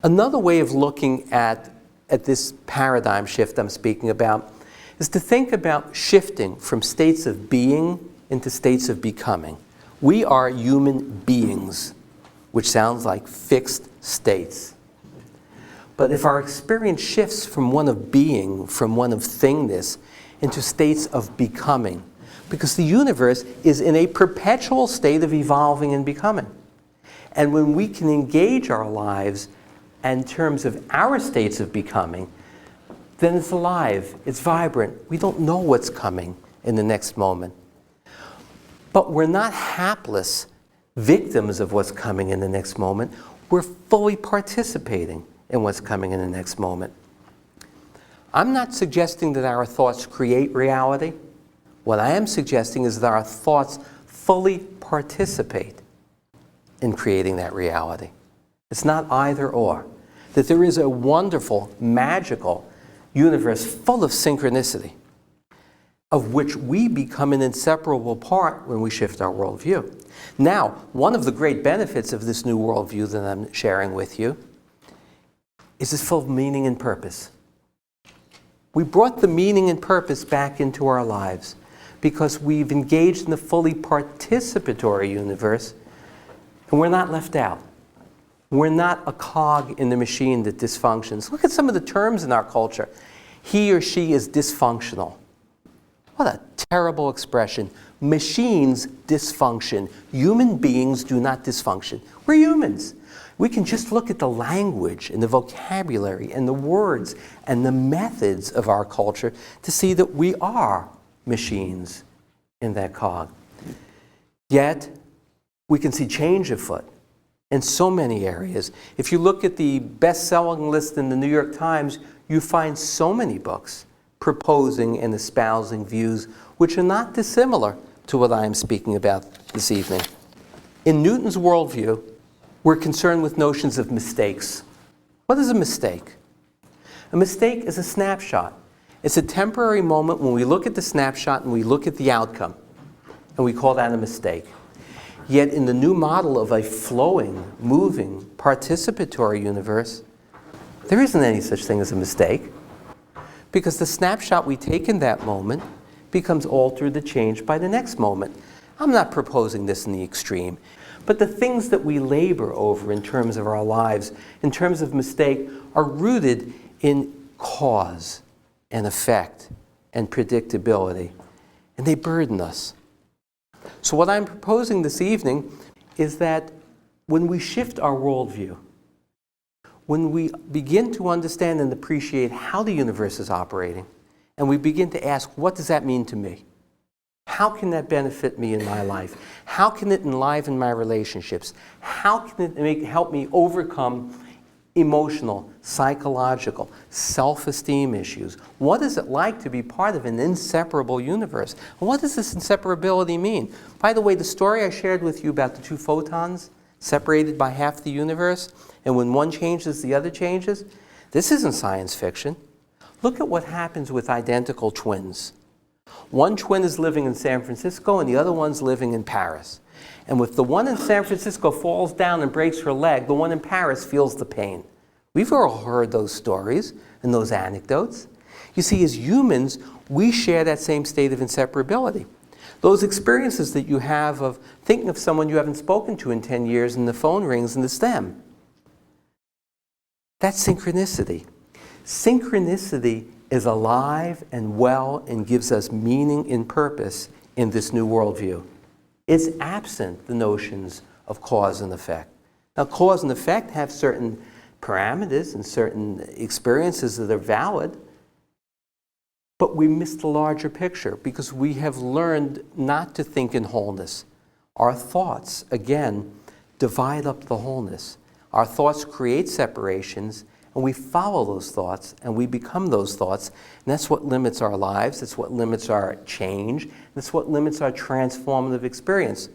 Another way of looking at this paradigm shift I'm speaking about is to think about shifting from states of being into states of becoming. We are human beings, which sounds like fixed states. But if our experience shifts from one of being, from one of thingness, into states of becoming, because the universe is in a perpetual state of evolving and becoming. And when we can engage our lives in terms of our states of becoming, then it's alive, it's vibrant. We don't know what's coming in the next moment. But we're not hapless victims of what's coming in the next moment. We're fully participating in what's coming in the next moment. I'm not suggesting that our thoughts create reality. What I am suggesting is that our thoughts fully participate in creating that reality. It's not either or. That there is a wonderful, magical universe full of synchronicity, of which we become an inseparable part when we shift our worldview. Now, one of the great benefits of this new worldview that I'm sharing with you is it's full of meaning and purpose. We brought the meaning and purpose back into our lives because we've engaged in the fully participatory universe, and we're not left out. We're not a cog in the machine that dysfunctions. Look at some of the terms in our culture. He or she is dysfunctional. What a terrible expression. Machines dysfunction. Human beings do not dysfunction. We're humans. We can just look at the language and the vocabulary and the words and the methods of our culture to see that we are machines in that cog. Yet, we can see change afoot in so many areas. If you look at the best-selling list in the New York Times, you find so many books proposing and espousing views which are not dissimilar to what I am speaking about this evening. In Newton's worldview, we're concerned with notions of mistakes. What is a mistake? A mistake is a snapshot. It's a temporary moment when we look at the snapshot and we look at the outcome, and we call that a mistake. Yet in the new model of a flowing, moving, participatory universe, there isn't any such thing as a mistake, because the snapshot we take in that moment becomes altered and changed by the next moment. I'm not proposing this in the extreme, but the things that we labor over in terms of our lives, in terms of mistake, are rooted in cause and effect and predictability, and they burden us. So what I'm proposing this evening is that when we shift our worldview, when we begin to understand and appreciate how the universe is operating, and we begin to ask, what does that mean to me? How can that benefit me in my life? How can it enliven my relationships? How can it help me overcome emotional, psychological, self-esteem issues? What is it like to be part of an inseparable universe? What does this inseparability mean? By the way, the story I shared with you about the two photons separated by half the universe, and when one changes, the other changes, this isn't science fiction. Look at what happens with identical twins. One twin is living in San Francisco and the other one's living in Paris. And if the one in San Francisco falls down and breaks her leg, the one in Paris feels the pain. We've all heard those stories and those anecdotes. You see, as humans, we share that same state of inseparability. Those experiences that you have of thinking of someone you haven't spoken to in 10 years and the phone rings and it's them. That's synchronicity. Synchronicity is alive and well and gives us meaning and purpose in this new worldview. It's absent the notions of cause and effect. Now, cause and effect have certain parameters and certain experiences that are valid, but we miss the larger picture because we have learned not to think in wholeness. Our thoughts, again, divide up the wholeness. Our thoughts create separations, and we follow those thoughts, and we become those thoughts, and that's what limits our lives, that's what limits our change, that's what limits our transformative experience.